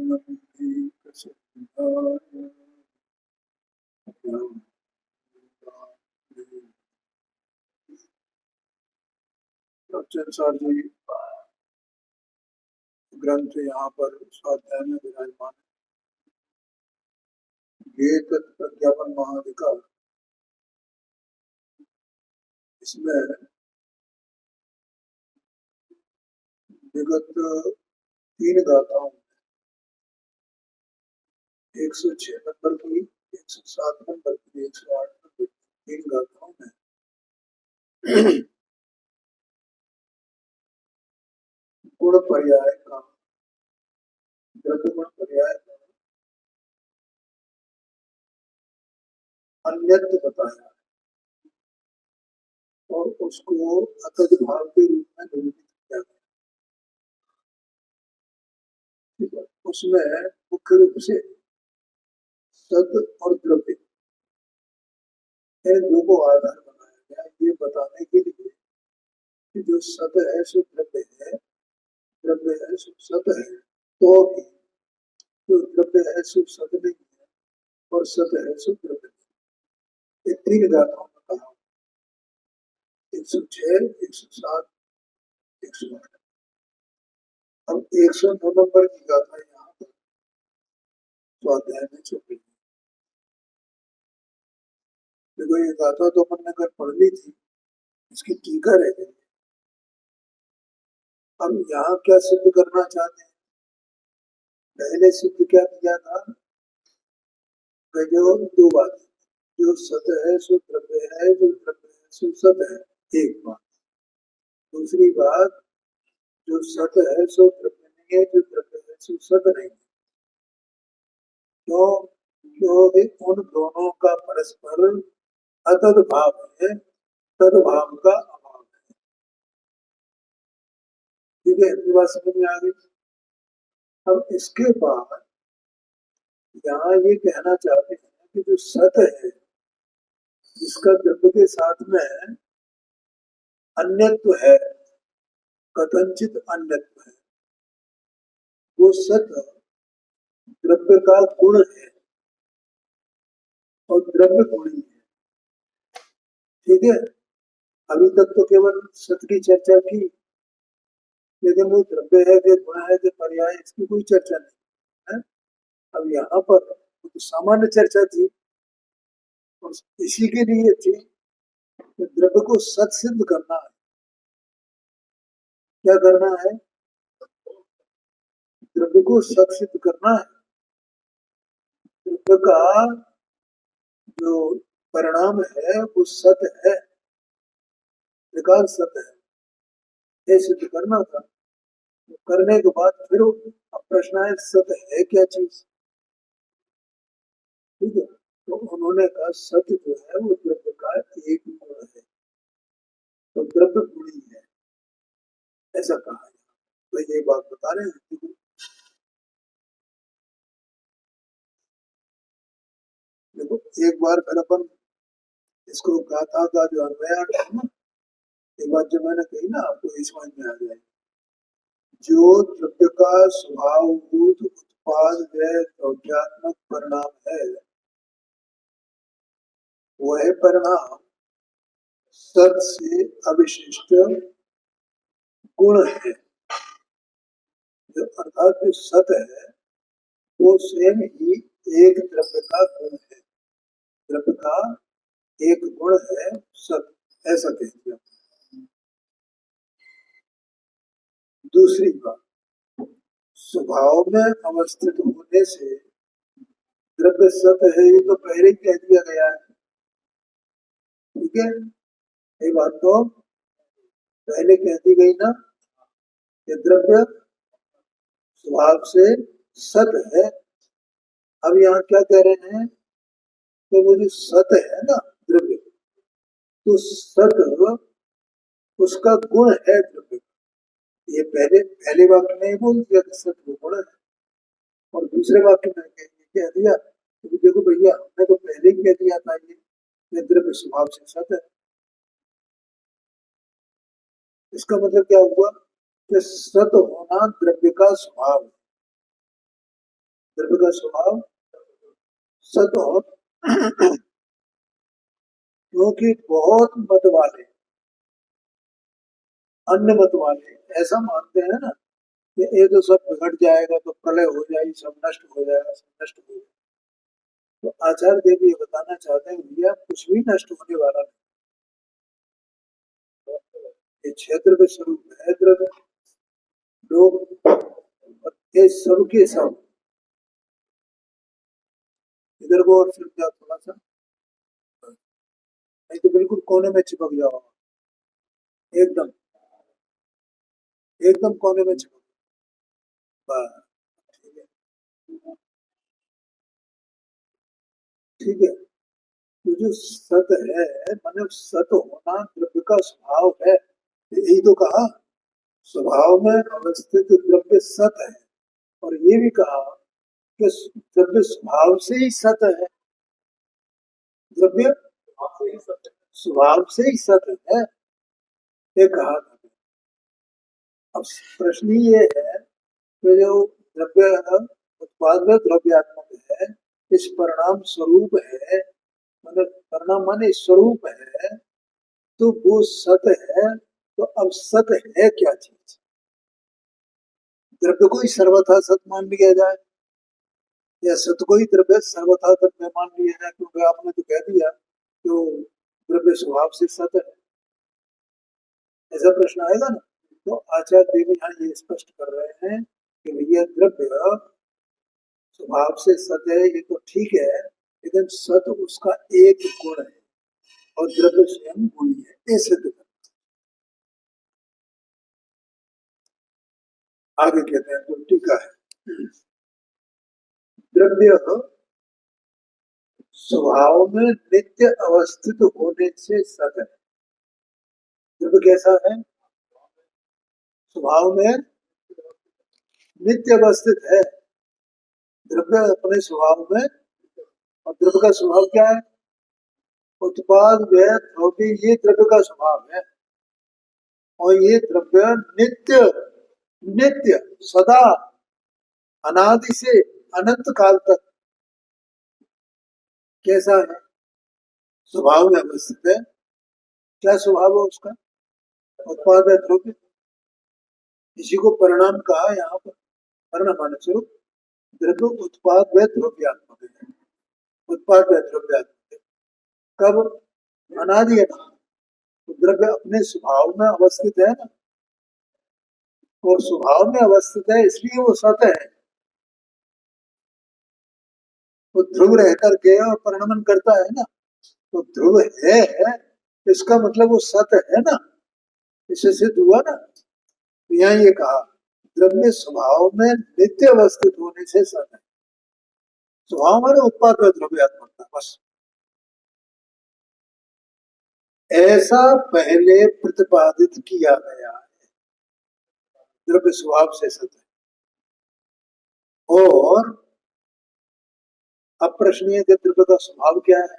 Sir जी ग्रंथ यहाँ पर स्वाध्याय में विराजमान ये प्रज्ञापन महाधिकार। इसमें विगत 3 गाथाओं 106 नंबर की, 107 नंबर की, 108 नंबर की 3 गाथाओं में गुण पर्याय का, द्रव्य गुण पर्याय का अन्यत्र बताया और उसको अतज भाव के रूप में निरूपित किया गया। ठीक है, उसमें मुख्य रूप से सत और द्रव्य इन दो को आधार बनाया गया, ये बताने के लिए कि जो सत है सो द्रव्य है, द्रव्य है सो सत है, तो भी जो द्रव्य है सो सत नहीं है और सत है सो द्रव्य नहीं। ये 3 गाथाओं में कहा, 106, 107, 108। अब 109 नंबर की गाथा यहाँ पर स्वाध्याय में चल रही है। देखो ये गाथा तो हमने अगर पढ़ ली थी, इसकी टीका रह गई। हम यहाँ क्या सिद्ध करना चाहते हैं? पहले सिद्ध क्या किया था? जो 2 बातें, जो सत है सो द्रव्य है, जो द्रव्य है सो सत है, एक बात। दूसरी बात, जो सत है सो द्रव्य नहीं है, जो द्रव्य है सो सत नहीं है। क्यों? क्योंकि उन दोनों का परस्पर अतद भाव है, तदभाव का अभाव है। ठीक है, इतनी बात समझ में आ गई। अब इसके बाद यहाँ ये कहना चाहते हैं कि जो सत है, जिसका द्रव्य के साथ में अन्यत्व है, कथनचित अन्यत्व है, वो सत द्रव्य का गुण है और द्रव्य गुणी है। ठीक है, अभी तक तो केवल सत की चर्चा की, लेकिन वो द्रव्य है कि गुण है कि पर्याय, इसकी कोई चर्चा नहीं है। अब यहाँ पर तो सामान्य चर्चा थी और इसी के लिए थी कि द्रव्य को सत सिद्ध करना है। क्या करना है? द्रव्य को सत सिद्ध करना है। द्रव्य का जो परिणाम है वो सत है, विकार सत है, ये सिद्ध करना था। तो करने के बाद फिर अब प्रश्न है सत है क्या चीज? ठीक है, तो उन्होंने कहा सत्य जो है वो द्रव्य का एक गुण है, तो द्रव्य गुणी है, ऐसा कहा है। तो ये बात बता रहे हैं। देखो एक बार फिर अपन इसको गाथा का जो अन्वयार्थ है ना, एक बात जो मैंने कही ना आपको इस समझ में आ जाए। जो द्रव्य का स्वभावभूत उत्पाद व द्रव्यात्मक परिणाम है, वह परिणाम सत से अविशिष्ट गुण है। जो अर्थात जो सत है वो स्वयं ही एक द्रव्य का गुण है, द्रव्य का एक गुण है सत, ऐसा कह दिया। दूसरी बात, स्वभाव में अवस्थित होने से द्रव्य सत है, ये तो पहले ही कह दिया गया है। ठीक है, ये बात तो पहले कह दी गई ना कि द्रव्य स्वभाव से सत है। अब यहाँ क्या कह रहे हैं कि वो जो सत है ना द्रव्य, तो सत उसका गुण है द्रव्य। ये पहले वाक्य में ही बोल दिया कि सत वो गुण है, और दूसरे वाक्य में कह दिया तो देखो भैया हमने तो पहले ही कह दिया था ये द्रव्य स्वभाव से सत है। इसका मतलब क्या हुआ कि सत होना द्रव्य का स्वभाव है। द्रव्य का स्वभाव सत और क्योंकि बहुत मत वाले, अन्य मत वाले ऐसा मानते हैं ना कि ये तो सब बिगड़ जाएगा, तो प्रलय हो जाएगी, सब नष्ट हो जाएगा, सब नष्ट हो जाएगा। तो आचार्य देव ये बताना चाहते हैं भैया कुछ भी नष्ट होने वाला नहीं, ये क्षेत्र के स्वरूप है द्रव्य, लोग ये सब के सब। इधर को और फिर क्या थोड़ा सा, नहीं तो बिल्कुल कोने में चिपक जाओ, एकदम एकदम कोने में चिपक। बस, ठीक है, ठीक है। तो जो सत है, मतलब सत होना द्रव्य का स्वभाव है, यही तो कहा, स्वभाव में अवस्थित द्रव्य सत है। और ये भी कहा कि द्रव्य स्वभाव से ही सत है, द्रव्य स्वभाव से ही सत है, ये कहा था। अब प्रश्न ये है कि जो द्रव्य उत्पाद में द्रव्यात्मक है, इस परिणाम स्वरूप है, मतलब परिणाम माने स्वरूप है, तो वो सत है। तो अब सत है क्या चीज? द्रव्य को ही सर्वथा सत मान लिया जाए, या सत को ही द्रव्य सर्वथा द्रव्य मान लिया जाए? क्योंकि आपने तो कह दिया कि वो द्रव्य स्वभाव से सत है, ऐसा प्रश्न आएगा ना। तो आचार्य देव यहाँ ये स्पष्ट कर रहे हैं कि भैया द्रव्य स्वभाव से सत है, ये तो ठीक है, लेकिन सत उसका एक गुण है और द्रव्य स्वयं गुणी है, ये सिद्ध कर। आगे कहते हैं, तो टीका है, द्रव्य स्वभाव में नित्य अवस्थित होने से सत है। द्रव्य कैसा है? स्वभाव में नित्य अवस्थित है, द्रव्य अपने स्वभाव में। और द्रव्य का स्वभाव क्या है? उत्पाद व्यय द्रव्य, ये द्रव्य का स्वभाव है। और ये द्रव्य नित्य, नित्य सदा अनादि से अनंत काल तक कैसा है? स्वभाव में अवस्थित है। क्या स्वभाव है उसका? उत्पाद व्यय द्रव्य, इसी को परिणाम कहा यहाँ पर। परिणाम माने स्वरूप, द्रव्य उत्पाद व्यय द्रव्यात्मक है, उत्पाद व्यय द्रव्यात्मक है। कब? अनादि अनादि। तो द्रव्य अपने स्वभाव में अवस्थित है ना, और स्वभाव में अवस्थित है इसलिए वो सत है। वो ध्रुव रह करके और परिणमन करता है ना, तो ध्रुव है, इसका मतलब वो सत है ना, इससे सिद्ध हुआ ना। तो यहाँ ये कहा द्रव्य स्वभाव में नित्य अवस्थित होने से सत है। स्वभाव माने उत्पाद में द्रव्यात्मकता, बस ऐसा पहले प्रतिपादित किया गया है, द्रव्य स्वभाव से सत है। और अब प्रश्न है कि द्रव्य का स्वभाव क्या है?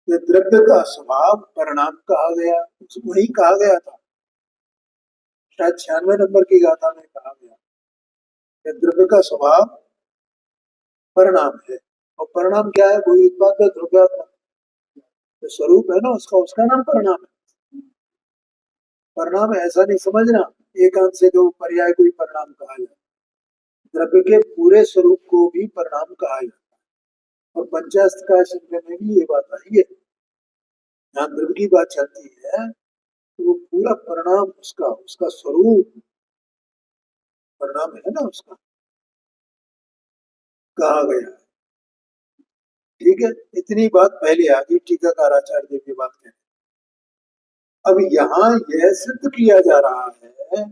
ये द्रव्य का स्वभाव परिणाम कहा गया, वही कहा गया था, शायद 96 नंबर की गाथा में कहा गया कि द्रव्य का स्वभाव परिणाम है। और परिणाम क्या है? वही उत्पाद द्रव्यात्मक, तो स्वरूप है ना उसका, उसका नाम परिणाम है। परिणाम ऐसा नहीं समझना एकांत से जो पर्याय को ही परिणाम कहा जाए, द्रव्य के पूरे स्वरूप को भी परिणाम कहा जाता है। और पंचास्त्र का संग्रह में भी ये बात आई है, यहाँ द्रव्य की बात चलती है तो वो पूरा परिणाम उसका, उसका स्वरूप परिणाम है ना उसका, कहा गया है। ठीक है, इतनी बात पहले आ गई, टीकाकार आचार्य देव की बात करें। अब यहाँ यह सिद्ध किया जा रहा है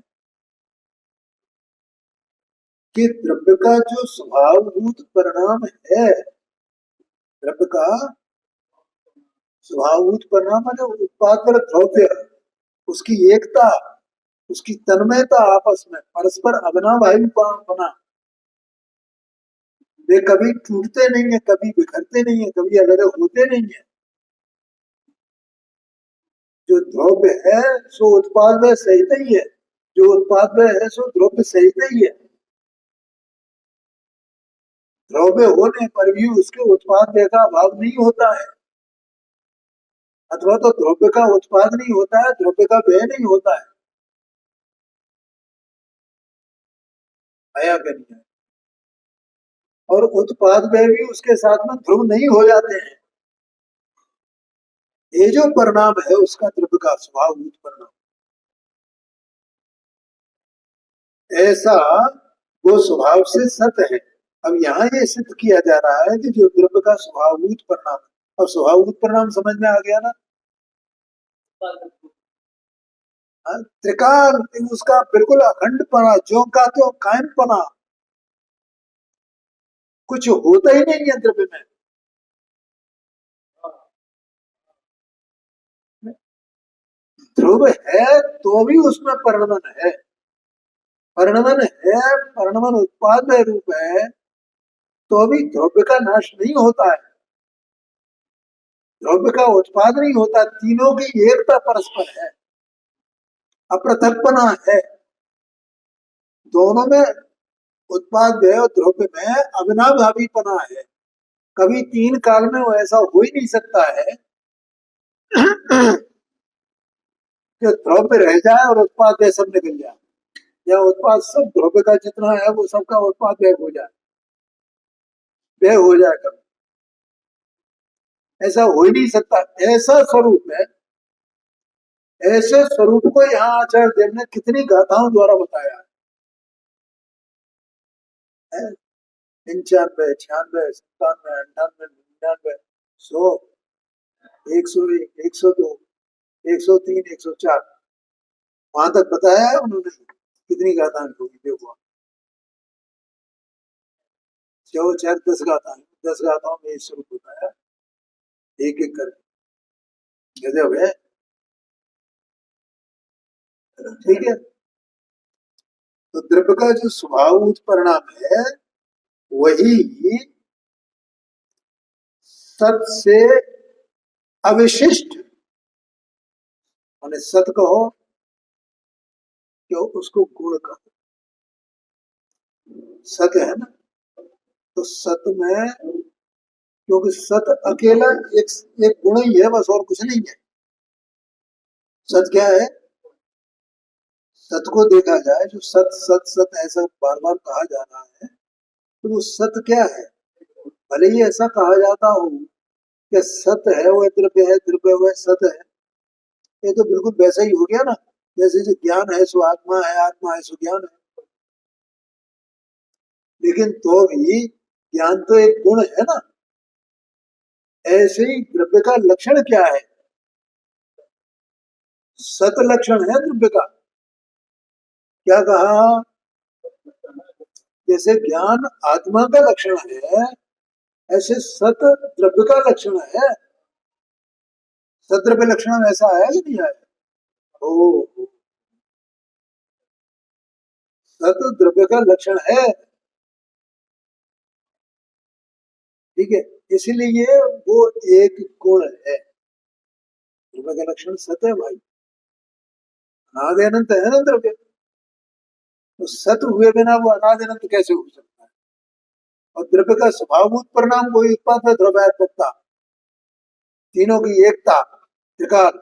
कि द्रव्य का जो स्वभावभूत परिणाम है, द्रव्य का स्वभावभूत परिणाम है उत्पाद पर द्रव्य, उसकी एकता, उसकी तन्मयता आपस में परस्पर अविनाभावी बना, वे कभी टूटते नहीं है, कभी बिखरते नहीं है, कभी अलग होते नहीं है। जो द्रव्य है सो उत्पाद में सहित ही है, जो उत्पाद में है सो द्रव्य सहित ही है। द्रव्य होने पर भी उसके उत्पाद का अभाव नहीं होता है, अथवा तो द्रव्य का उत्पाद नहीं होता है, द्रव्य का व्यय नहीं होता है। आया क्या नहीं है? और उत्पाद व्यय भी उसके साथ में ध्रुव नहीं हो जाते हैं। ये जो परिणाम है उसका द्रव्य का स्वभावभूत परिणाम, ऐसा वो स्वभाव से सत है। अब यहाँ ये सिद्ध किया जा रहा है कि जो द्रव्य का स्वभावभूत परिणाम, अब स्वभावभूत परिणाम समझ में आ गया ना? त्रिकाल, उसका बिल्कुल अखंडपना, ज्यों का त्यों कायमपना, कुछ होता ही नहीं है द्रव्य में। ध्रुव है तो भी उसमें परिणमन है, परिणमन है, परिणमन उत्पाद रूप है, तो भी द्रव्य का नाश नहीं होता है, द्रव्य का उत्पाद नहीं होता। तीनों की एकता परस्पर है, अप्रथकपना है, दोनों में उत्पाद है और द्रव्य में अविनाभावीपना है। कभी तीन काल में वो ऐसा हो ही नहीं सकता है कि द्रव्य रह जाए और उत्पाद सब निकल जाए, या उत्पाद सब द्रव्य का जितना है वो सबका उत्पाद व्यय हो जाए, व्यय हो जाए। कभी ऐसा हो ही नहीं सकता। ऐसा स्वरूप है, ऐसे स्वरूप को यहाँ आचार्य देव ने कितनी गाथाओं द्वारा बताया है। 95, 96, 97, 98, 99, 100, 101, 102, 103, 104, वहां तक बताया है उन्होंने। कितनी गाथाएं होगी देखो, 10 गाथाएं, 10 गाथाओं में स्वरूप बताया, एक एक कर, गजब है। ठीक है, तो द्रव्य का जो स्वभाव परिणाम है वही सत से अविशिष्ट, माने सत कहो कि उसको गुण कहो, सत है ना, तो सत में, क्योंकि सत अकेला एक एक गुण ही है बस, और कुछ नहीं है। सत क्या है? सत को देखा जाए, जो सत सत सत ऐसा बार बार कहा जा रहा है, तो वो सत क्या है? भले ही ऐसा कहा जाता हो कि सत है वह द्रव्य है, द्रव्य वह सत है, ये तो बिल्कुल वैसा ही हो गया ना, जैसे जो ज्ञान है सो आत्मा है, आत्मा है सो ज्ञान है। लेकिन तो भी ज्ञान तो एक गुण है ना। ऐसे ही द्रव्य का लक्षण क्या है? सत लक्षण है द्रव्य का। क्या कहा? जैसे ज्ञान आत्मा का लक्षण है, ऐसे सत द्रव्य का लक्षण है। सत द्रव्य लक्षण ऐसा है कि नहीं आया? ओ, सत द्रव्य का लक्षण है। ठीक है, इसलिए वो एक गुण है। द्रव्य का लक्षण सत है भाई, अनादि अनंत है ना द्रव्य, तो सत हुए बिना वो अनादि अनंत कैसे हो सकता है? और द्रव्य का स्वभावभूत परिणाम कोई उत्पाद है, द्रव्यात्मकता, तीनों की एकता, त्रिकाल,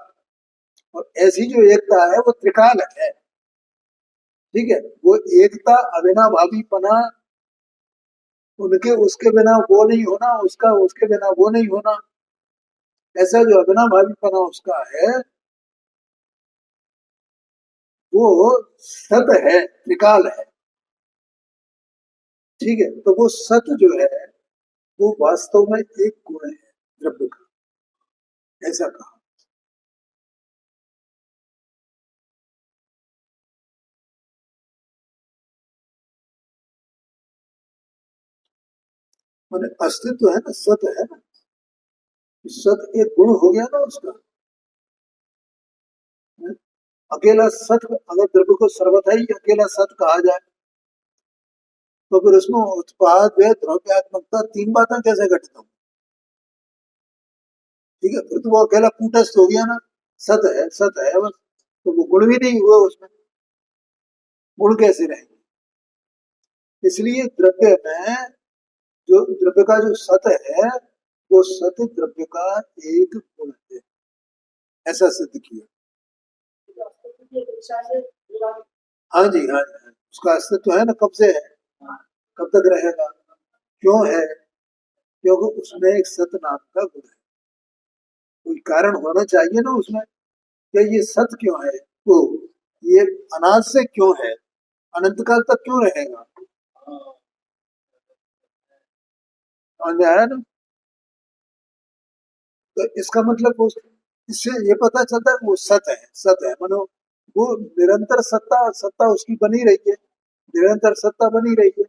और ऐसी जो एकता है वो त्रिकाल है। ठीक है, वो एकता अविनाभावीपना, उनके उसके बिना वो नहीं होना, उसका उसके बिना वो नहीं होना, ऐसा जो अविनाभावीपना उसका है वो सत है, त्रिकाल है। ठीक है, तो वो सत जो है वो वास्तव में एक गुण है द्रव्य का, ऐसा कहा। मैंने अस्तित्व है ना, सत है ना, सत एक गुण हो गया ना उसका। अकेला सत, अगर द्रव्य को सर्वथा ही अकेला सत कहा जाए तो फिर उसमें उत्पाद द्रव्यात्मकता तीन बातें कैसे घटित होंगी? ठीक है, फिर तो वो अकेला कूटस्थ हो गया ना, सत है, सत है बस, तो वो गुण भी नहीं हुए उसमें, गुण कैसे रहेंगे? इसलिए द्रव्य में जो द्रव्य का जो सत है वो सत द्रव्य का एक गुण है, ऐसा सिद्ध किया। हाँ जी, हाँ जी, हाँ जी। उसका अस्तित्व है ना, कब से है, कब तक रहेगा, क्यों है, क्योंकि उसमें एक सत नाम का गुण है। कोई कारण होना चाहिए ना उसमें, कि ये सत क्यों है, वो ये अनाज से क्यों है, अनंत काल तक क्यों रहेगा। समझ में आया ना। तो इसका मतलब वो, इससे ये पता चलता है वो सत है, सत है मानो वो निरंतर सत्ता, सत्ता उसकी बनी रही है, निरंतर सत्ता बनी रही है।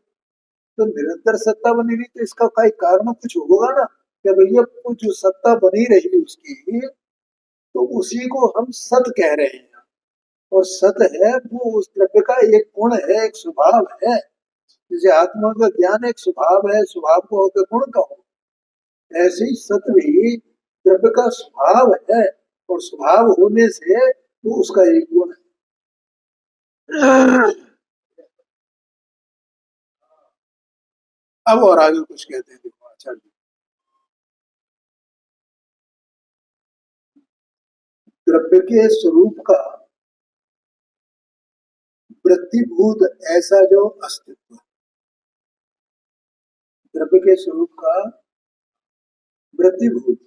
तो निरंतर सत्ता बनी रही तो इसका कोई कारण कुछ होगा ना, कि भैया वो जो सत्ता बनी रही उसकी, तो उसी को हम सत कह रहे हैं। और सत है वो उस द्रव्य का एक गुण है, एक स्वभाव है। जैसे आत्मा का ज्ञान एक स्वभाव है, स्वभाव को होकर गुण कहो, ऐसे ही सत भी द्रव्य का स्वभाव है, और स्वभाव होने से वो उसका एक गुण है। अब और आगे कुछ कहते हैं, देखो आचार्य जी। द्रव्य के स्वरूप का वृत्तिभूत ऐसा जो अस्तित्व, द्रव्य के स्वरूप का वृत्तिभूत,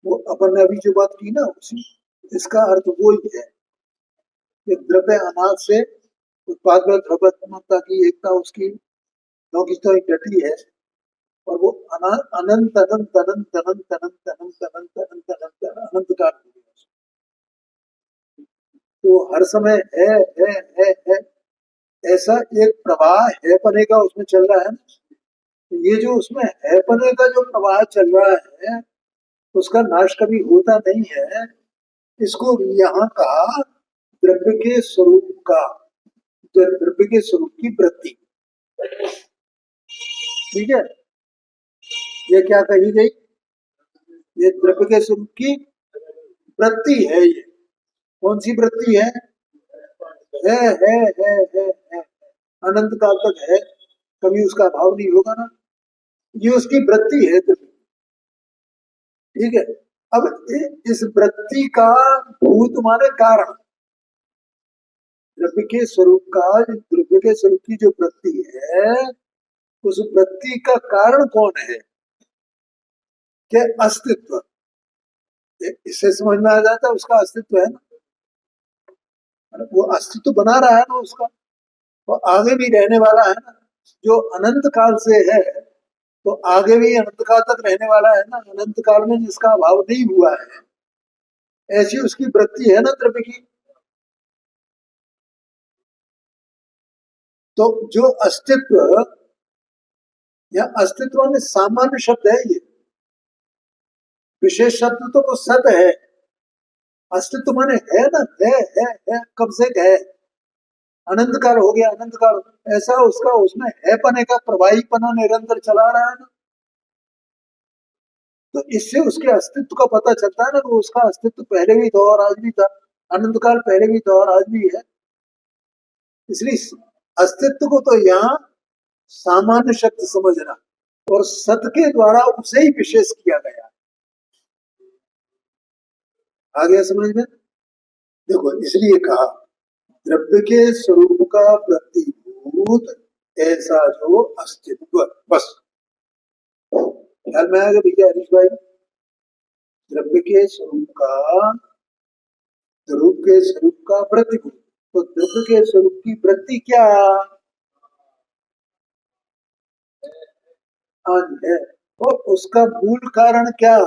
वो अपन ने अभी जो बात की ना उसी, इसका अर्थ वो ही है कि द्रव्य अनाद से उत्पाद में द्रव्यत्मकता की एकता उसकी नौ की तो एक डटी है, और वो अनंत अनंत अनंत अनंत अनंत अनंत अनंत अनंत अनंत अनंत काल हो गया। तो हर समय है, ऐसा एक प्रवाह है पने का उसमें चल रहा है ना। तो ये जो उसमें है पने का जो प्रवाह चल रहा है, उसका नाश कभी होता नहीं है। इसको यहाँ कहा द्रव्य के स्वरूप का, द्रव्य के स्वरूप की वृत्ति। ठीक है, ये क्या कही गई, ये द्रव्य के स्वरूप की वृत्ति है। ये कौन सी वृत्ति है, है अनंत काल तक है, कभी उसका अभाव नहीं होगा ना, ये उसकी वृत्ति है द्रव्य। ठीक है, अब इस वृत्ति का भूत माने कारण, द्रव्य के स्वरूप का, द्रव्य के स्वरूप की जो वृत्ति है, उस वृत्ति का कारण कौन है, के अस्तित्व। इससे समझ में आ जाता है उसका अस्तित्व है ना, वो अस्तित्व बना रहा है ना उसका, वो आगे भी रहने वाला है ना, जो अनंत काल से है तो आगे भी अनंत काल तक रहने वाला है ना, अनंत काल में जिसका अभाव नहीं हुआ है, ऐसी उसकी वृत्ति है ना द्रव्य की। तो जो अस्तित्व, या अस्तित्व में सामान्य शब्द है ये, विशेष शब्द तो वो सत है। अस्तित्व माने है ना, है कब से है, अनंत काल हो गया, अनंत काल, ऐसा उसका उसमें है पने का प्रवाही पना निरंतर चला रहा है ना। तो इससे उसके अस्तित्व का पता चलता है ना, कि उसका अस्तित्व पहले भी था और आज भी था, अनंत काल पहले भी था और आज भी है। इसलिए अस्तित्व को तो यहाँ सामान्य शब्द समझना, और सत के द्वारा उसे ही विशेष किया गया। आ गया समझ में। देखो इसलिए कहा द्रव्य के स्वरूप का प्रतिभूत ऐसा जो अस्तित्व, बस ख्याल में आ गया भैया हरीश भाई। द्रव्य के स्वरूप का, स्वरूप के स्वरूप का प्रतिभूत, तो द्रव्य के स्वरूप की वृत्ति क्या है, और उसका मूल कारण क्या,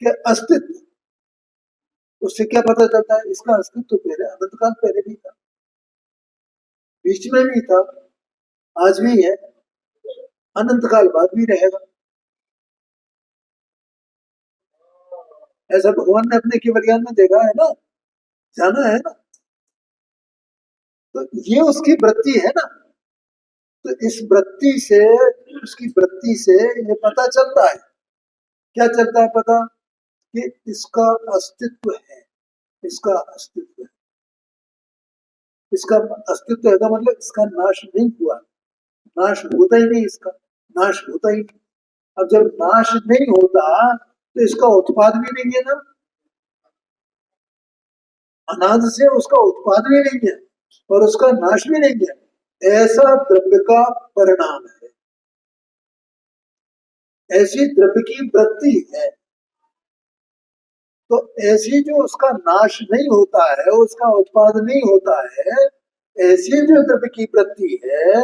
कि अस्तित्व। उससे क्या पता चलता है, इसका अस्तित्व पहले अनंत काल पहले भी था, बीच में भी था, आज भी है, अनंत काल बाद भी रहेगा। ऐसा भगवान ने अपने केवल ज्ञान में देखा है ना, जाना है ना। तो ये उसकी वृत्ति है ना। तो इस वृत्ति से, उसकी वृत्ति से ये पता चलता है, क्या चलता है पता, कि इसका अस्तित्व है, इसका अस्तित्व है, इसका अस्तित्व है का मतलब इसका नाश नहीं हुआ, नाश होता ही नहीं, इसका नाश होता ही नहीं। अब जब नाश नहीं होता तो इसका उत्पाद भी नहीं है ना, अनादि से उसका उत्पाद भी नहीं है और उसका नाश भी नहीं है। ऐसा द्रव्य का परिणाम है, ऐसी द्रव्य की वृत्ति है। तो ऐसी जो उसका नाश नहीं होता है, उसका उत्पाद नहीं होता है, ऐसी जो द्रव्य की वृत्ति है,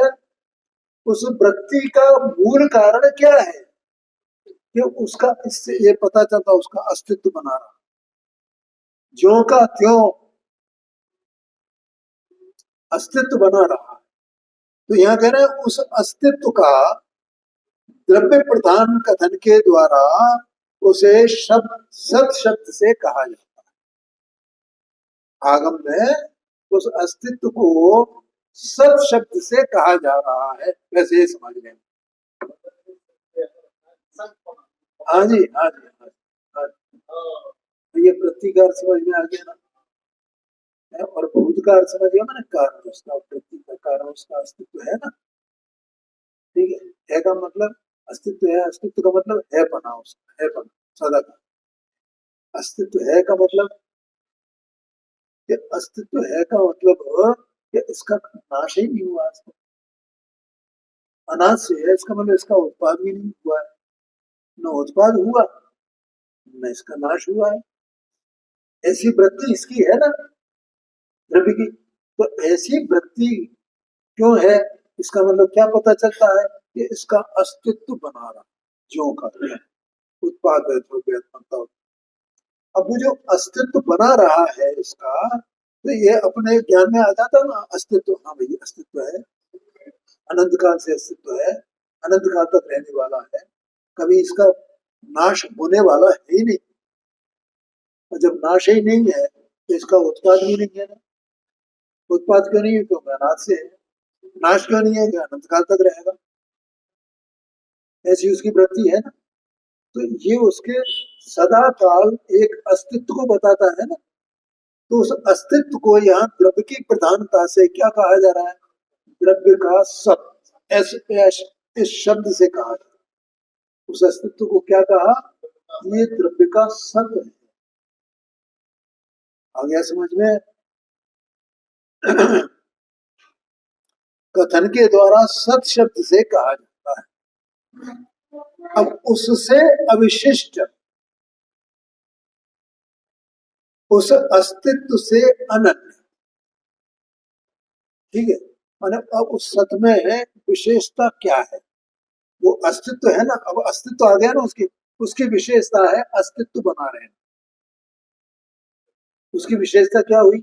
उस वृत्ति का मूल कारण क्या है कि उसका, इससे ये पता चलता उसका अस्तित्व बना रहा, ज्यों का त्यों अस्तित्व बना रहा। तो यहाँ कह रहे हैं उस अस्तित्व का द्रव्य प्रधान कथन के द्वारा उसे शब्द सत शब्द से कहा जाता है। आगम में उस अस्तित्व को सत शब्द से कहा जा रहा है, वैसे ये समझ लें। हाँ जी, हाँ जी, हाँ जी, हाँ जी। ये प्रतिकार समझ में आ गया ना, और भूतकार समझ गया मैंने, कारण उसका, प्रति का कारण उसका अस्तित्व है ना। ठीक है का मतलब अस्तित्व है, अस्तित्व का मतलब है पना, उसका है पना सदा का। अस्तित्व है का मतलब, कि अस्तित्व है का मतलब कि इसका नाश ही नहीं हुआ, अनाज से है, इसका मतलब इसका उत्पाद भी नहीं हुआ है, न उत्पाद हुआ न इसका नाश हुआ है। ऐसी वृत्ति इसकी है ना द्रव्य की। तो ऐसी वृत्ति क्यों है, इसका मतलब क्या पता चलता है कि इसका अस्तित्व बना रहा, ज्यों का उत्पाद है द्रव्य मतलब। अब वो जो अस्तित्व बना रहा है इसका, तो ये अपने ज्ञान में आ जाता ना अस्तित्व, हाँ भाई अस्तित्व है, अनंत काल से अस्तित्व है, अनंत काल तक रहने वाला है, कभी इसका नाश होने वाला है ही नहीं। और जब नाश ही नहीं है तो इसका उत्पाद भी नहीं है ना। उत्पाद क्यों नहीं है, क्योंकि अनाज से है। नाश क्यों नहीं है, कि अनंत काल तक रहेगा, ऐसी उसकी वृत्ति है ना। तो ये उसके सदा काल एक अस्तित्व को बताता है ना। तो उस अस्तित्व को यहाँ द्रव्य की प्रधानता से क्या कहा जा रहा है, द्रव्य का सत, इस शब्द से कहा जा रहा है। उस अस्तित्व को क्या कहा, ये द्रव्य का सत है। आ गया समझ में। कथन के द्वारा सत शब्द से कहा जाता है। अब उससे अविशिष्ट, उस अस्तित्व से अनन्य, ठीक है। माने अब उस सत में है विशेषता क्या है, वो अस्तित्व है ना, अब अस्तित्व आ गया ना उसकी, उसकी विशेषता है अस्तित्व बना रहे हैं। उसकी विशेषता क्या हुई,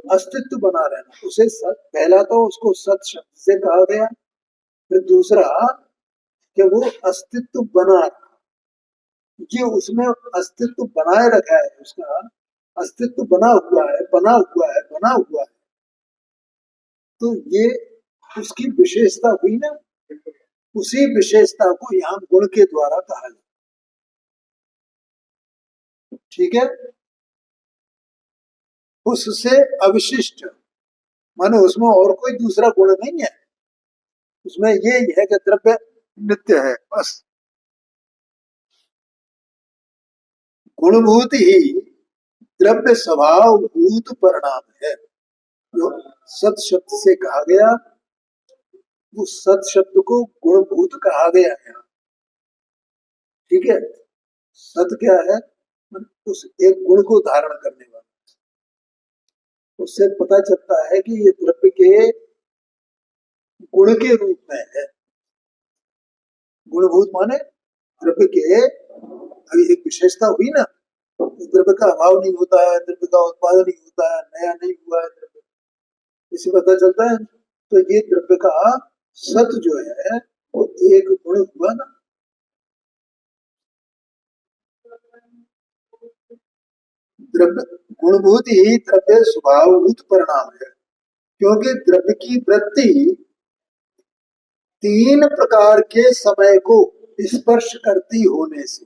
अस्तित्व बना रहना। उसे सत, पहला तो उसको सत शब्द से कहा गया, फिर दूसरा कि वो अस्तित्व बना रहा, ये उसमें अस्तित्व बनाए रखा है, उसका अस्तित्व बना हुआ है, बना हुआ है, बना हुआ है। तो ये उसकी विशेषता हुई ना, उसी विशेषता को यहाँ गुण के द्वारा कहा जाता, ठीक है। उससे अविशिष्ट माने उसमें और कोई दूसरा गुण नहीं है, उसमें ये है कि द्रव्य नित्य है बस। गुणभूत ही द्रव्य स्वभाव भूत परिणाम है, जो सत शब्द से कहा गया, उस सत शब्द को गुणभूत कहा गया है, ठीक है। सत क्या है, उस एक गुण को धारण करने वाला। उससे पता चलता है कि ये द्रव्य के गुण के रूप में है। गुणभूत माने द्रव्य के, अभी एक विशेषता हुई ना, द्रव्य का अभाव नहीं होता है, द्रव्य का उत्पादन नहीं होता है, नया नहीं हुआ है द्रव्य, इसे पता चलता है। तो ये द्रव्य का सत जो है वो एक गुण हुआ ना। द्रव्य गुणभूत ही द्रव्य स्वभावभूत परिणाम है, क्योंकि द्रव्य की वृत्ति तीन प्रकार के समय को स्पर्श करती होने से,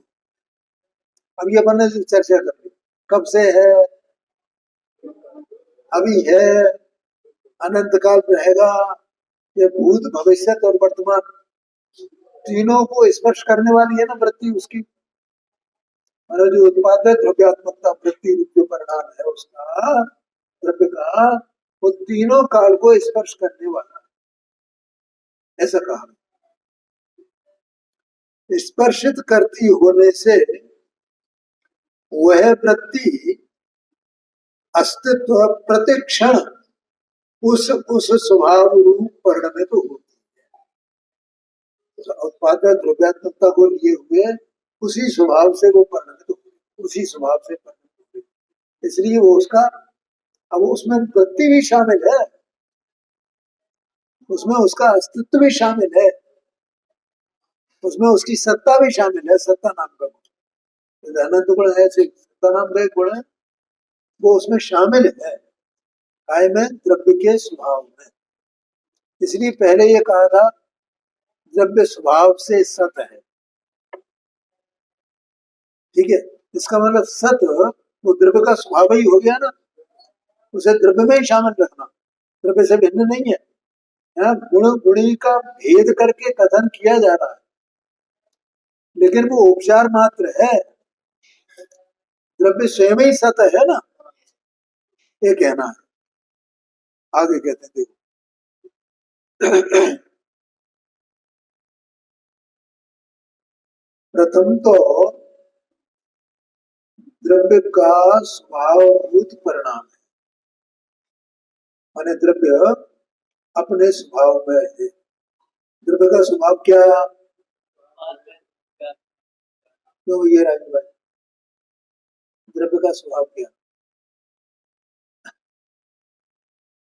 अब ये अपन ने चर्चा कर ली, कब से है, अभी है, अनंत काल रहेगा, ये भूत भविष्य और वर्तमान तीनों को स्पर्श करने वाली है ना वृत्ति उसकी। और जो उत्पाद है द्रव्यात्मकता वृत्ति रूप जो परिणाम है उसका द्रव्य का, वो तीनों काल को स्पर्श करने वाला है, ऐसा कहा। स्पर्शित करती होने से वह वृत्ति अस्तित्व प्रतिक्षण उस स्वभाव रूप परिणमित तो होती है। उत्पाद द्रव्यात्मकता को लिए हुए उसी स्वभाव से वो परिणमित हो, उसी स्वभाव से परिणमित हो, इसलिए वो उसका, अब उसमें वृत्ति भी शामिल है, उसमें उसका अस्तित्व भी शामिल है, उसमें उसकी सत्ता भी शामिल है। सत्ता नाम का गुण, अनंत गुण है, सत्ता नाम का एक गुण है, वो उसमें शामिल है काय में, द्रव्य के स्वभाव में। इसलिए पहले ये कहा था द्रव्य स्वभाव से सत है, ठीक है। इसका मतलब सत वो द्रव्य का स्वभाव ही हो गया ना, उसे द्रव्य में ही शामिल रखना, द्रव्य से भिन्न नहीं है। यहाँ गुण गुणी का भेद करके कथन किया जा रहा है, लेकिन वो उपचार मात्र है, द्रव्य स्वयं ही सत है ना, ये कहना है। आगे कहते हैं देखो प्रथम तो द्रव्य का स्वभावभूत परिणाम है, माने द्रव्य अपने स्वभाव में है। द्रव्य का स्वभाव क्या, क्यों ये राजू भाई, द्रव्य का स्वभाव क्या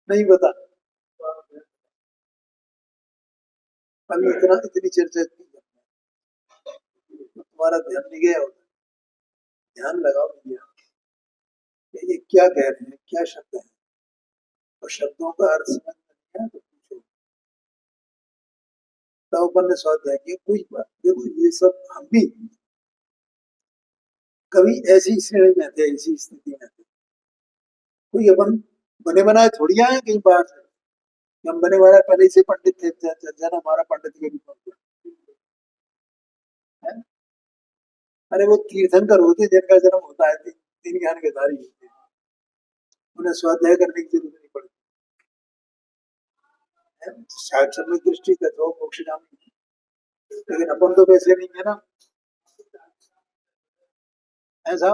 नहीं बता, अभी इतनी चर्चा की, तुम्हारा ध्यान नहीं गया होगा, ध्यान लगाओ भैया, ये क्या कह रहे हैं, क्या शब्द है, और शब्दों का अर्थ समझ में नहीं आया तो पूछो। उपन्यास स्वाध्याय की कोई बात, देखो ये सब हम भी कभी ऐसी श्रेणी में थे, ऐसी स्थिति में थे, कोई अपन बने बनाए थोड़ी आए कहीं बाहर से, हम बने बनाए पहले से पंडित थे, जन हमारा पंडित के रूप में। अरे वो तीर्थंकर होते जिनका जन्म होता है, तीन ज्ञान के धारी होते हैं, उन्हें स्वाध्याय करने की जरूरत नहीं पड़ती, शास्त्र दृष्टि का तो मोक्ष जामी, लेकिन अपन तो वैसे नहीं है ना, ऐसा।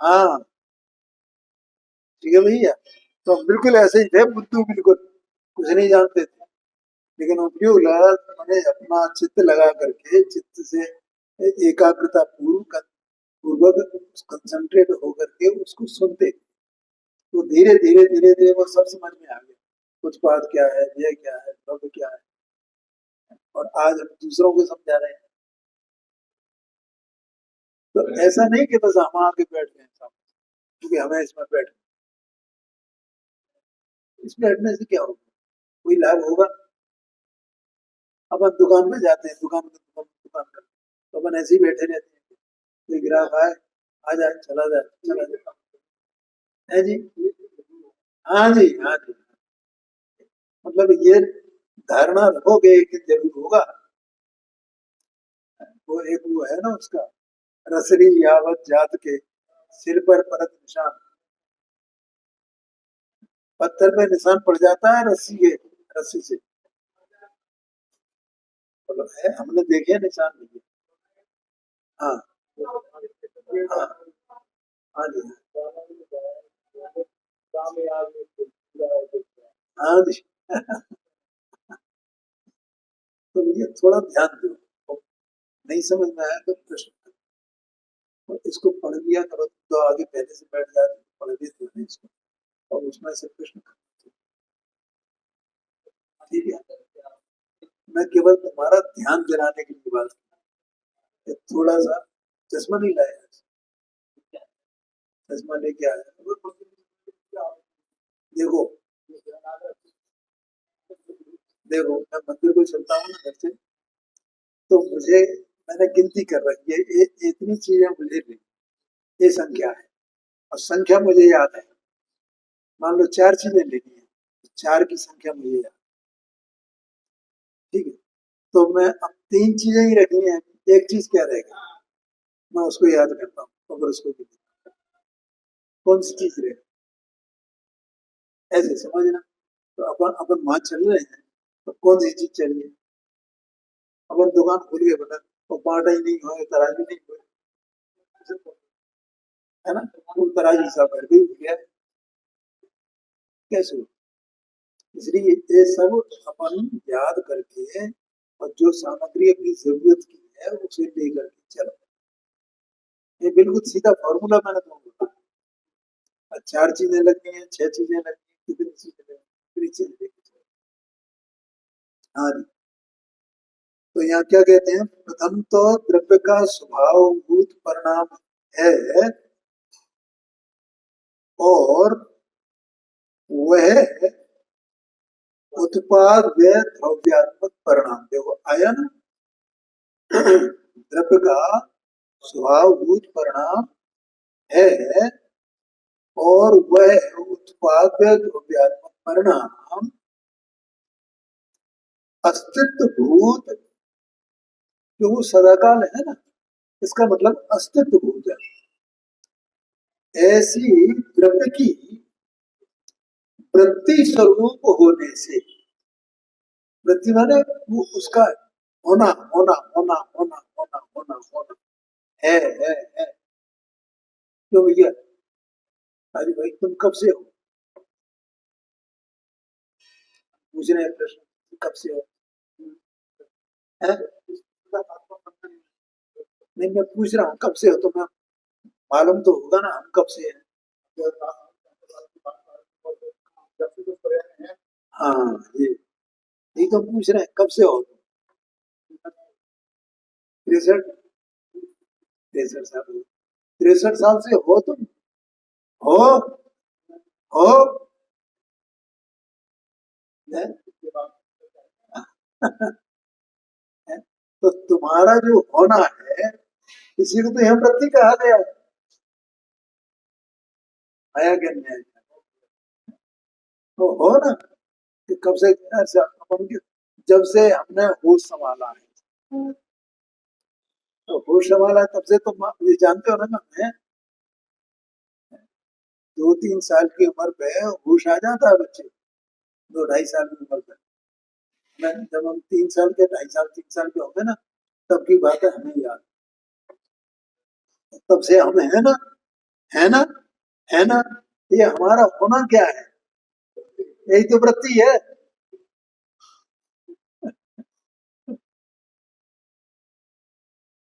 हाँ ठीक है भैया, तो हम बिल्कुल ऐसे ही थे, बुद्धू बिल्कुल कुछ नहीं जानते थे, लेकिन उपयोग लगा मैंने अपना चित्त लगा करके, चित्त से एकाग्रता पूर्वक कंसंट्रेट होकर के उसको सुनते, तो धीरे धीरे धीरे धीरे वो सब समझ में आ गया, उत्पाद क्या है, व्यय क्या है, द्रव्य क्या है, और आज हम दूसरों को समझा रहे हैं। तो ऐसा नहीं कि बस हम आके बैठ गए सामने, क्योंकि हमें इसमें बैठ, इस बैठने से क्या होगा, कोई लाभ होगा। अपन दुकान में जाते हैं, दुकान कर, तो अपन ऐसे ही बैठे रहते हैं, कोई ग्राहक आए, आ जाए चला जाए चला जाए, है जी, हाँ जी हाँ जी, मतलब ये धारणा रखोगे एक दिन जरूर होगा। वो एक वो है ना उसका, रसरी यावत जात के सिर पर परत निशान, पत्थर पे निशान पड़ जाता है रस्सी के, रस्सी से, मतलब है, हमने देखे निशान नहीं। हाँ हाँ हाँ जी हाँ जी तो ये थोड़ा ध्यान दो, नहीं समझ में आया तो प्रश्न करो, और इसको पढ़ लिया करो तो आगे पहले से बैठ जाते, पढ़ लेते हो इसको, और उसमें से प्रश्न करो, ठीक है। मैं केवल तुम्हारा ध्यान दिलाने के लिए बात, थोड़ा सा चश्मा नहीं लाया, चश्मा लेके आया, देखो देखो मैं मंदिर को चलता हूँ ना घर से, तो मुझे, मैंने गिनती कर रखी है, इतनी चीजें मुझे नहीं, ये संख्या है, और संख्या मुझे याद है, मान लो 4 चीजें लेनी है, 4 की संख्या मुझे याद, ठीक है, तो मैं अब तीन चीजें ही रखी हैं, एक चीज क्या रहेगा, मैं उसको याद करता हूँ अगर उसको भी कौन सी चीज रहेगी, ऐसे समझना। तो अपन अपन वहां चल रहे हैं, तो कौन सी चीज चाहिए, अपन दुकान खोल के बता, तो बांटा ही नहीं हुआ, तराजू नहीं हुआ, है ना, वो तराजू हिसाब कर भी गया, कैसे हो। इसलिए ये सब अपन याद करके और जो सामग्री अपनी जरूरत की है उसे लेकर के चलो। ये बिल्कुल सीधा फॉर्मूला मैंने तुमको बताया। और चार चीजें लगनी है, छह चीजें लगनी है, कितनी चीजें लगनी है, कितनी चीजें लेके चलो। हाँ जी। तो यहाँ क्या कहते हैं, प्रथम तो द्रव्य का स्वभावभूत परिणाम है, और वह उत्पाद व द्रव्यात्मक परिणाम, देखो आया ना, द्रव्य का स्वभावभूत परिणाम है, और वह उत्पाद व द्रव्यात्मक परिणाम अस्तित्व भूत, जो वो सदाकाल है ना, इसका मतलब अस्तित्व भूत है। ऐसी द्रव्य की वृत्ति स्वरूप होने से, वृत्ति माने वो उसका होना होना होना होना होना होना होना है। क्यों भैया, अरे भाई तुम कब से हो, पूछ रहे हैं प्रश्न, कब से हो, है? नहीं मैं पूछ रहा हूँ कब से हो, तो मैं मालूम तो होगा ना हम कब से हैं। हाँ, ये तो पूछ रहे हैं कब से हो, 63, 63 साल, 63 साल से हो तुम, हो हो है? तो तुम्हारा जो होना है, इसी को तो यहाँ वृत्ति कहा गया है। आया क्या नहीं आया, तो हो ना, कि कब से ऐसा अपन जब से हमने होश संभाला है, तो होश संभाला है तब से तो ये जानते हो ना, मैं 2-3 साल की उम्र पे होश आ जाता है बच्चे, 2-2.5 साल की उम्र पे, जब हम 3 साल के, 2.5 साल 3 साल के होंगे ना, तब की बात है हमें याद, तब से हम है ना, है ना, है ना, ये हमारा होना क्या है, यही तो वृत्ति है।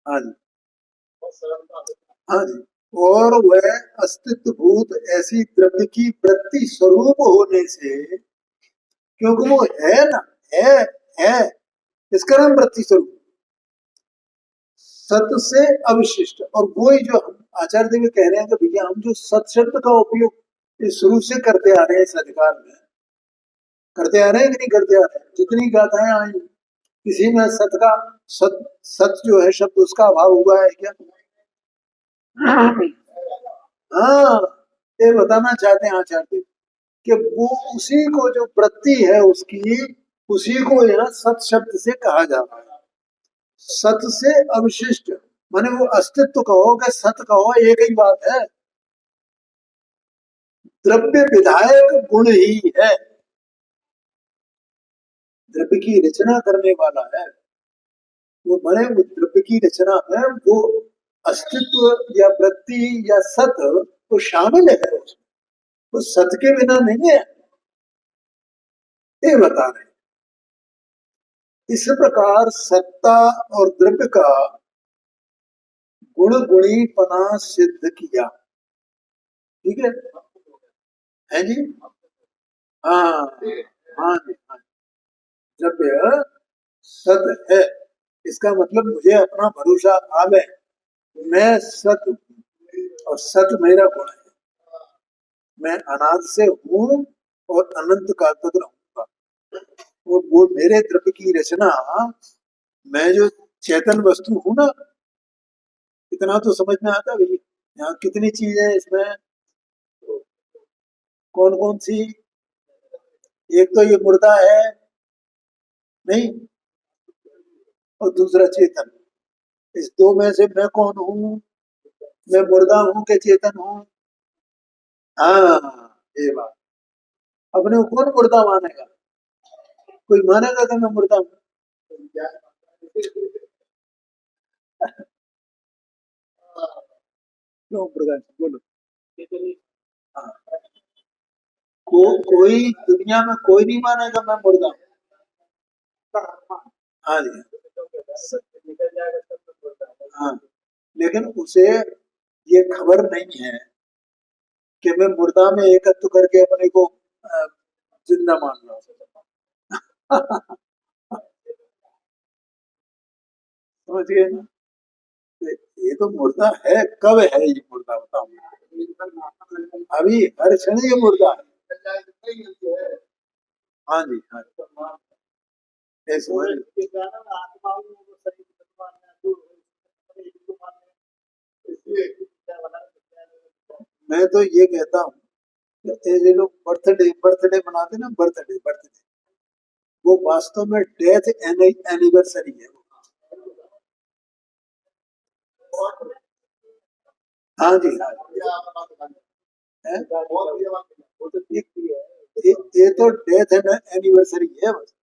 हाँ जी, हाँ जी, और वह अस्तित्व भूत ऐसी द्रव्य की वृत्ति स्वरूप होने से, क्योंकि वो है ना, है है, इसका नाम वृत्ति स्वरूप, सत से अविशिष्ट, और वही जो हम आचार्य देव कह रहे हैं कि भैया हम जो सत शब्द का उपयोग इस शुरू से करते आ रहे हैं, इस अधिकार में करते आ रहे हैं कि नहीं करते आ रहे हैं, जितनी गाथाएं आई किसी में सत का, सत सत जो है शब्द उसका अभाव हुआ है क्या। हाँ, ये बताना चाहते हैं आचार्य देव कि वो उसी को जो वृत्ति है उसकी, उसी को यहाँ सत शब्द से कहा जा रहा है। सत से अवशिष्ट माने वो अस्तित्व कहो कि सत कहो, एक ही बात है, द्रव्य विधायक गुण ही है, द्रव्य की रचना करने वाला है वो, माने वो द्रव्य की रचना में वो अस्तित्व या वृत्ति या सत वो शामिल है उसमें, वो सत के बिना नहीं है, ये बता रहे। इस प्रकार सत्ता और द्रव्य का गुण गुणीपना सिद्ध किया, ठीक है जी, हाँ हाँ जी, हाँ, द्रव्य सत है, इसका मतलब मुझे अपना भरोसा आ गए, मैं सत हूँ और सत मेरा गुण है, मैं अनाद से हूँ और अनंत काल तक रहूंगा, और वो मेरे द्रव्य की रचना, मैं जो चेतन वस्तु हूँ ना, इतना तो समझ में आता भैया, यहाँ कितनी चीजें हैं इसमें, कौन कौन सी, एक तो ये मुर्दा है नहीं, और दूसरा चेतन। इस दो में से मैं कौन हूँ? मैं मुर्दा हूँ कि चेतन हूँ? हाँ, ये बात। अपने को कौन मुर्दा मानेगा? कोई मानेगा कि मैं मुर्दा हूँ? क्यों प्रकाश बोलो। हाँ, कोई दुनिया में कोई नहीं मानेगा मैं मुर्दा हूँ। हाँ जी। हाँ, लेकिन उसे ये खबर नहीं है कि मैं मुर्दा में एकत्व करके अपने को जिंदा मान रहा हूँ। समझ गए ना? ये तो मुर्दा है, कब है ये मुर्दा बताओ? अभी हर क्षण ये मुर्दा है। हाँ जी, हाँ जी। ऐसे मैं तो ये कहता हूँ कि ये लोग बर्थडे बर्थडे मनाते ना, बर्थडे बर्थडे, वो वास्तव में डेथ एनिवर्सरी है। हाँ जी, हाँ जी। हैं? ये तो डेथ एनिवर्सरी है बस,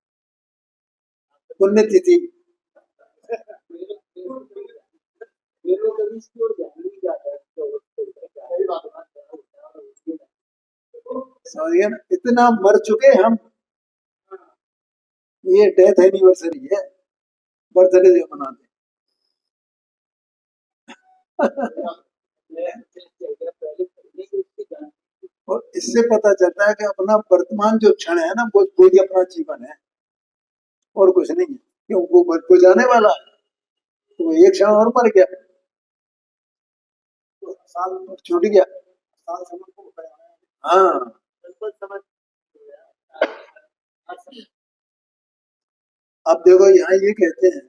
पुण्यतिथि। समझिए ना, इतना मर चुके हम, ये डेथ एनिवर्सरी है, बर्थडे जो मनाते हैं। और इससे पता चलता है कि अपना वर्तमान जो क्षण है ना, वो ही अपना जीवन है, और कुछ नहीं है। क्यों? वो जाने वाला है, तो वो एक क्षण और मर गया, साल छूट गया। हाँ, अब देखो यहाँ ये कहते हैं,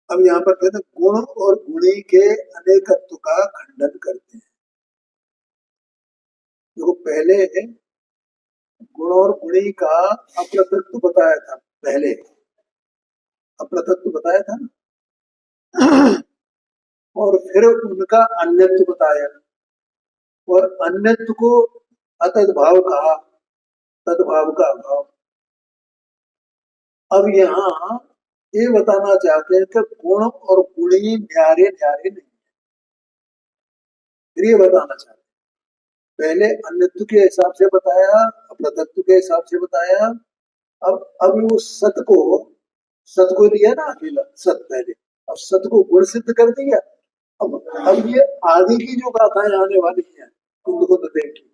अब यहाँ पर कहते हैं गुण और गुणी के अनेकत्व का खंडन करते हैं। देखो पहले गुण और गुणी का अप्रतत्व बताया था, पहले अप्रतत्व बताया था ना, और फिर उनका अन्यत्व बताया, और अन्यत्व को अतद भाव कहा, तदभाव का अभाव। अब यहाँ ये बताना चाहते हैं कि गुण और गुणी न्यारे न्यारे नहीं, फिर ये बताना चाहते हैं। पहले अन्यत्व के हिसाब से बताया, अप्रतत्व के हिसाब से बताया। अब वो सत को लिया ना अकेला सत पहले, अब सत को गुण सिद्ध कर दिया। अब ये आगे की जो गाथाएं आने वाली हैं कुंद कुंद देव की,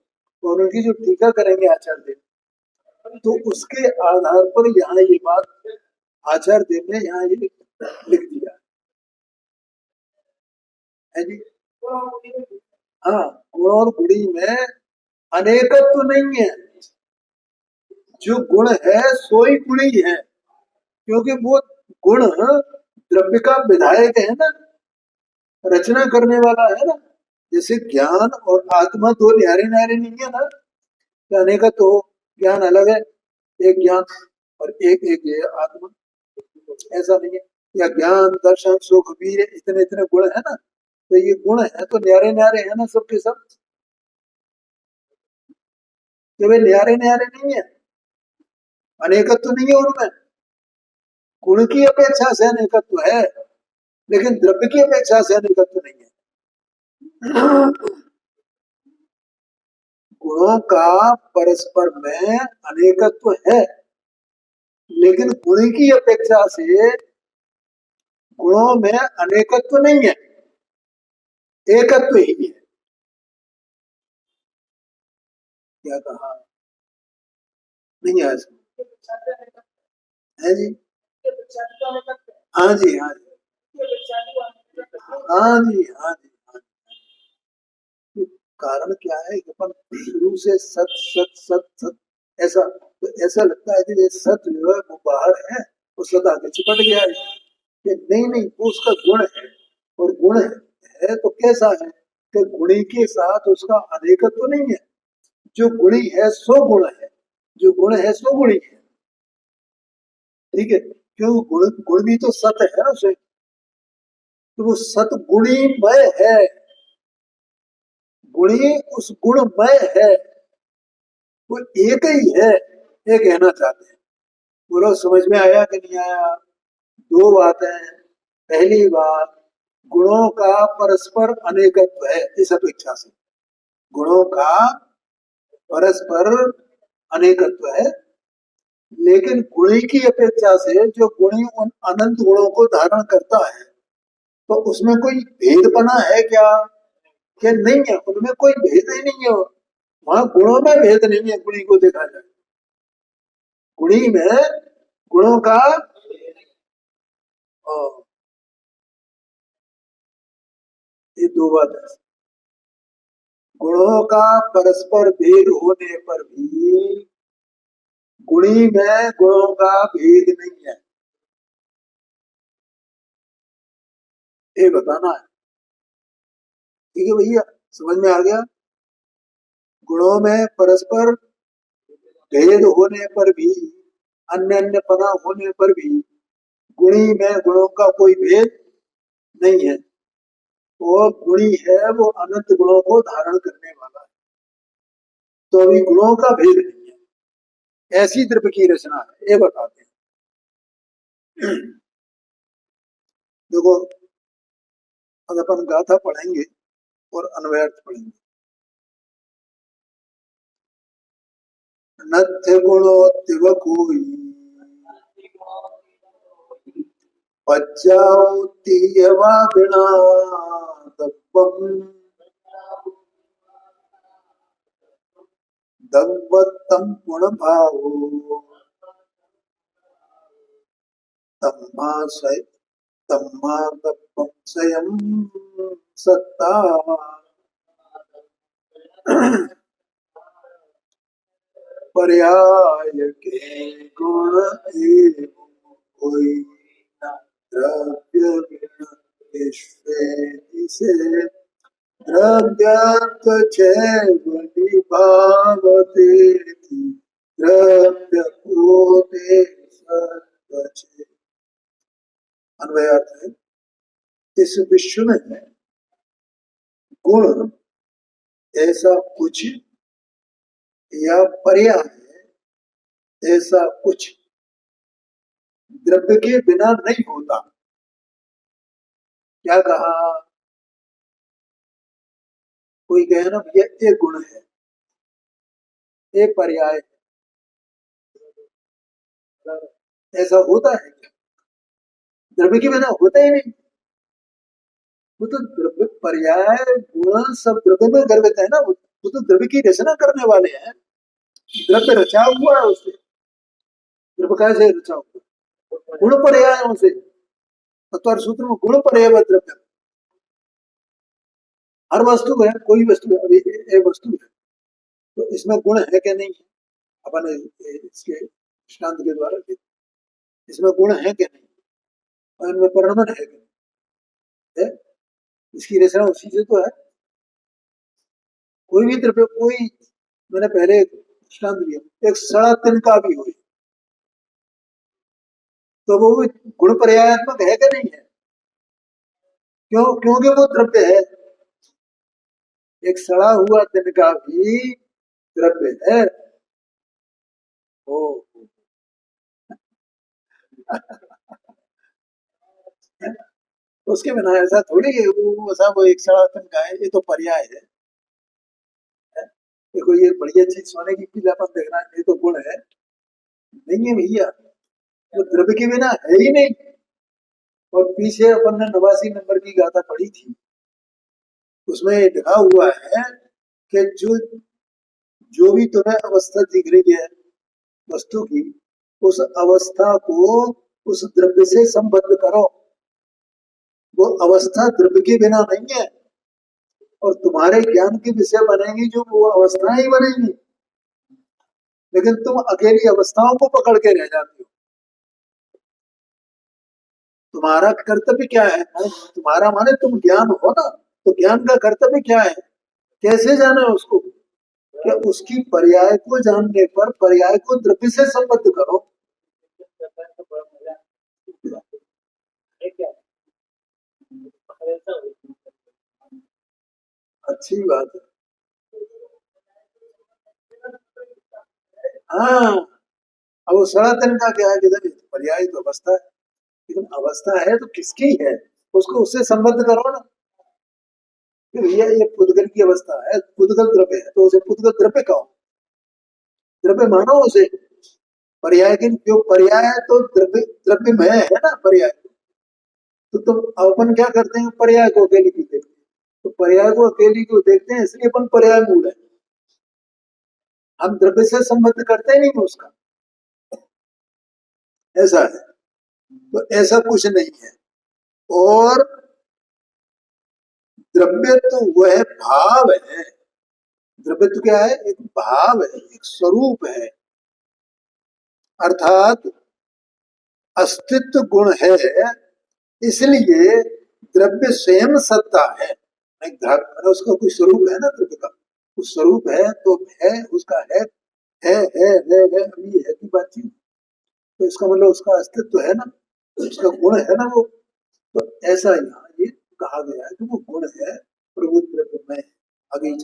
और उनकी जो टीका करेंगे आचार्य देव, तो उसके आधार पर यहाँ ये बात आचार्य देव ने यहाँ ये लिख दिया है जी। हाँ, गुण और गुणी में अनेकत्व तो नहीं है, जो गुण है सो ही गुणी है, क्योंकि वो गुण द्रव्य का विधायक है ना, रचना करने वाला है ना। जैसे ज्ञान और आत्मा दो न्यारे न्यारे नहीं है ना, अनेकत्व तो ज्ञान अलग है, एक ज्ञान, और एक ये आत्मा, ऐसा नहीं है। या ज्ञान दर्शन सुख वीर इतने इतने गुण है ना, तो ये गुण है तो न्यारे न्यारे है ना सबके सब, तो वे न्यारे न्यारे नहीं है, अनेकत्व तो नहीं है उनमें। गुण की अपेक्षा से अनेकत्व है, लेकिन द्रव्य की अपेक्षा से अनेकत्व नहीं है। गुणों का परस्पर में अनेकत्व है, लेकिन गुण की अपेक्षा से गुणों में अनेकत्व नहीं है, एकत्व ही है। क्या कहा? नहीं आज है जी। हाँ जी, हाँ जी, हाँ जी, हाँ जी, हाँ जी। कारण क्या है कि अपन शुरू से सत सत सत सत ऐसा, तो ऐसा लगता है कि ये सत जो है वो बाहर है, वो सत आगे चिपट गया है, कि नहीं नहीं वो उसका गुण है, और गुण है तो कैसा है कि गुणी के साथ उसका अनेकत्व तो नहीं है, जो गुणी है सो गुण है, जो गुण है सो गुणी है। ठीक है, क्यों? गुण गुण भी तो सत है ना उसे, तो वो सत गुणीमय है, गुणी उस गुणमय है, वो एक ही है, ये कहना चाहते हैं। बोलो समझ में आया कि नहीं आया? दो बातें। पहली बात, गुणों का परस्पर अनेकत्व है इस अपेक्षा से, गुणों का परस्पर अनेकत्व है, लेकिन गुणी की अपेक्षा से जो गुणी उन अनंत गुणों को धारण करता है, तो उसमें कोई भेदपना है क्या? क्या नहीं है, उनमें कोई भेद ही नहीं है। वहां गुणों में भेद नहीं है, गुणी को देखा जाए, गुणी में गुणों का अ, ये दो बात है। गुणों का परस्पर भेद होने पर भी गुणी में गुणों का भेद नहीं है, ये बताना है। ठीक है भैया, समझ में आ गया? गुणों में परस्पर भेद होने पर भी, अन्य अन्य पना होने पर भी गुणी में गुणों का कोई भेद नहीं है। वो गुणी है, वो अनंत गुणों को धारण करने वाला है, तो अभी गुणों का भेद नहीं है, ऐसी द्रव्य की रचना है, ये बताते हैं। देखो, अब अपन गाथा पढ़ेंगे और अन्वयार्थ पढ़ेंगे। नत्य गुणोत्तिव कोई पच्चाउत्तीयवा बिना दब्बम दग्वत्तम गुण भावो तम्माशय तम्मादप्पम स्वयं सत्ता पर्याय के गुण एवं कोई न द्रव्य बिन विश्वेदि से द्रव्यत्व चैव निभावते द्रव्य होते सत्वचे। अन्वयार्थ है, इस विश्व में गुण ऐसा कुछ या पर्याय ऐसा कुछ द्रव्य के बिना नहीं होता। क्या कहा? कोई कहे ना भैया ये गुण है, ये पर्याय है, ऐसा होता है क्या? द्रव्य के बिना होता ही नहीं। वो तो द्रव्य पर्याय गुण सब द्रव्य में गर्भित है ना, वो तो द्रव्य की रचना करने वाले हैं, द्रव्य रचा हुआ है उससे। द्रव्य कैसे रचा हुआ? गुण पर्यायों से। तत्व सूत्र में गुण पर्याय द्रव्य, हर वस्तु है, कोई वस्तु है, अभी एक वस्तु है, तो इसमें गुण है क्या? नहीं है। अपन इसके दृष्टांत के द्वारा इसमें गुण है क्या? नहीं। और इनमें परिणाम है क्या? है। इसकी रचना उसी से तो है। कोई भी द्रव्य, कोई, मैंने पहले एक दृष्टांत दिया, एक सड़ा तिनका भी हो, तो वो भी गुण पर्यायात्मक है क्या? नहीं है। क्यों? क्योंकि वो द्रव्य है। एक सड़ा हुआ तिनका भी द्रव्य है। ओ उसके बिना ऐसा थोड़ी है, वो ऐसा वो एक सड़ा तिनका है, ये तो पर्याय है। देखो ये बढ़िया चीज सोने की पीलापन देखना, ये तो गुण है। नहीं है भैया, वो द्रव्य के बिना है ही नहीं। और पीछे अपन ने 89 नंबर की गाथा पढ़ी थी, उसमें लिखा हुआ है कि जो जो भी तुम्हें अवस्था दिख रही है वस्तु की, उस अवस्था को उस द्रव्य से संबद्ध करो। वो अवस्था द्रव्य के बिना नहीं है, और तुम्हारे ज्ञान के विषय बनेंगी जो वो अवस्थाएं ही बनेंगी, लेकिन तुम अकेली अवस्थाओं को पकड़ के रह जाते हो। तुम्हारा कर्तव्य क्या है? तुम्हारा माने तुम ज्ञान हो ना, तो ज्ञान का कर्तव्य क्या है? कैसे जाना है उसको? कि उसकी पर्याय को जानने पर पर्याय को द्रव्य से संबद्ध करो। अच्छी बात है। हाँ, अब वो सनातन का क्या है कि देखिए, पर्याय तो अवस्था है, लेकिन अवस्था है तो किसकी है, उसको उससे संबद्ध करो ना। फिर ये पुद्गल की अवस्था है, पुद्गल द्रव्य है, तो उसे पुद्गल द्रव्य कहो, द्रव्य मानो उसे। पर्याय की जो पर्याय है तो द्रव्य द्रव्यमय है ना पर्याय। तो तुम अपन क्या करते हैं, पर्याय को अकेले की देखते हैं, तो पर्याय को अकेले को देखते हैं, इसलिए अपन पर्याय मूल है, हम द्रव्य से संबद्ध करते ही नहीं उसका। ऐसा है, तो ऐसा कुछ नहीं है। और द्रव्य तो वह भाव है, द्रव्य तो क्या है, एक भाव है, एक स्वरूप है, अर्थात अस्तित्व गुण है, इसलिए द्रव्य स्वयं सत्ता है। उसका कोई स्वरूप है ना द्रव्य का, उस स्वरूप है तो है, उसका है अभी है की बातचीत, तो इसका मतलब उसका अस्तित्व है ना, उसका गुण है ना वो। तो ऐसा यहाँ ये कहा गया है कि वो गुण है, प्रभु द्रव्य में। आगे